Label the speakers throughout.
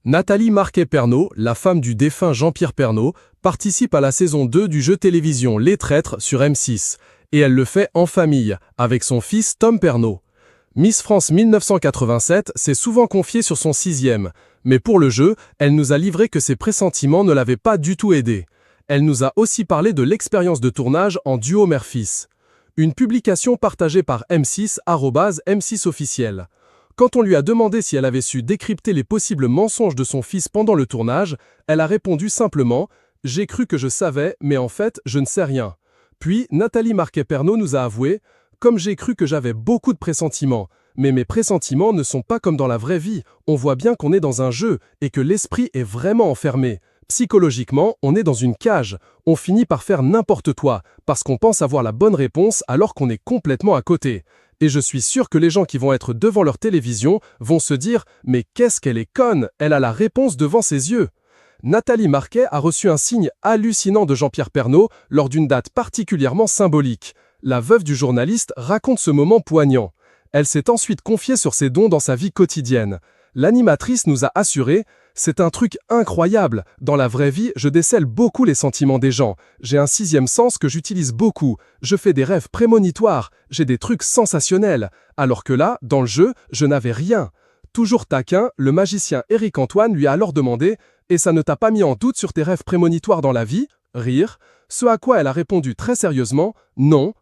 Speaker 1: Nathalie Marquet-Pernaut, la femme du défunt Jean-Pierre Pernaut, participe à la saison 2 du jeu télévision Les Traîtres sur M6. Et elle le fait en famille, avec son fils Tom Pernaut. Miss France 1987 s'est souvent confiée sur son 6e, mais pour le jeu, elle nous a livré que ses pressentiments ne l'avaient pas du tout aidée. Elle nous a aussi parlé de l'expérience de tournage en duo mère-fils. Une publication partagée par M6, @M6 officiel. Quand on lui a demandé si elle avait su décrypter les possibles mensonges de son fils pendant le tournage, elle a répondu simplement « J'ai cru que je savais, mais en fait, je ne sais rien ». Puis, Nathalie Marquet-Pernaut nous a avoué « Comme j'ai cru que j'avais beaucoup de pressentiments, mais mes pressentiments ne sont pas comme dans la vraie vie, on voit bien qu'on est dans un jeu et que l'esprit est vraiment enfermé. Psychologiquement, on est dans une cage, on finit par faire n'importe quoi, parce qu'on pense avoir la bonne réponse alors qu'on est complètement à côté. Et je suis sûr que les gens qui vont être devant leur télévision vont se dire « Mais qu'est-ce qu'elle est conne, elle a la réponse devant ses yeux !» Nathalie Marquet a reçu un signe hallucinant de Jean-Pierre Pernaut lors d'une date particulièrement symbolique. La veuve du journaliste raconte ce moment poignant. Elle s'est ensuite confiée sur ses dons dans sa vie quotidienne. L'animatrice nous a assuré « C'est un truc incroyable. Dans la vraie vie, je décèle beaucoup les sentiments des gens. J'ai un 6e sens que j'utilise beaucoup. Je fais des rêves prémonitoires. J'ai des trucs sensationnels. Alors que là, dans le jeu, je n'avais rien. » Toujours taquin, le magicien Éric Antoine lui a alors demandé « Et ça ne t'a pas mis en doute sur tes rêves prémonitoires dans la vie ?» Rire. Ce à quoi elle a répondu très sérieusement « Non,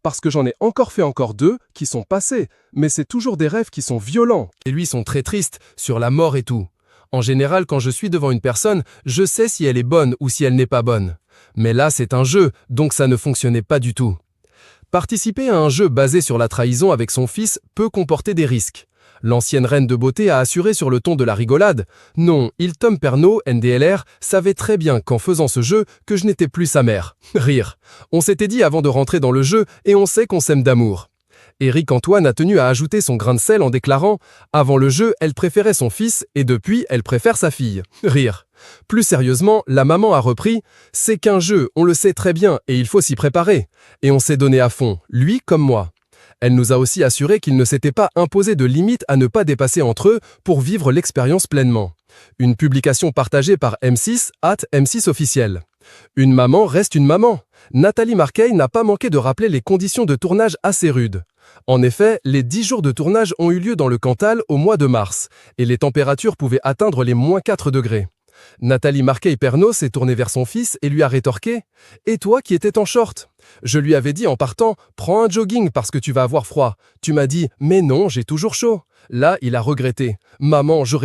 Speaker 1: parce que j'en ai fait encore 2 qui sont passés. Mais c'est toujours des rêves qui sont violents. »
Speaker 2: Et lui sont très tristes, sur la mort et tout. En général, quand je suis devant une personne, je sais si elle est bonne ou si elle n'est pas bonne. Mais là, c'est un jeu, donc ça ne fonctionnait pas du tout. Participer à un jeu basé sur la trahison avec son fils peut comporter des risques. L'ancienne reine de beauté a assuré sur le ton de la rigolade « Non, Tom Pernaut, NDLR, savait très bien qu'en faisant ce jeu, que je n'étais plus sa mère. » Rire. On s'était dit avant de rentrer dans le jeu et on sait qu'on s'aime d'amour. Éric Antoine a tenu à ajouter son grain de sel en déclarant « Avant le jeu, elle préférait son fils et depuis, elle préfère sa fille. » Rire. Plus sérieusement, la maman a repris « C'est qu'un jeu, on le sait très bien et il faut s'y préparer. » Et on s'est donné à fond, lui comme moi. Elle nous a aussi assuré qu'il ne s'était pas imposé de limites à ne pas dépasser entre eux pour vivre l'expérience pleinement. Une publication partagée par M6, @M6 officiel. Une maman reste une maman. Nathalie Marquet n'a pas manqué de rappeler les conditions de tournage assez rudes. En effet, les 10 jours de tournage ont eu lieu dans le Cantal au mois de mars, et les températures pouvaient atteindre les -4 degrés. Nathalie Marquet-Pernaut s'est tournée vers son fils et lui a rétorqué « Et toi qui étais en short ?» Je lui avais dit en partant « Prends un jogging parce que tu vas avoir froid. » Tu m'as dit « Mais non, j'ai toujours chaud. » Là, il a regretté « Maman, j'aurais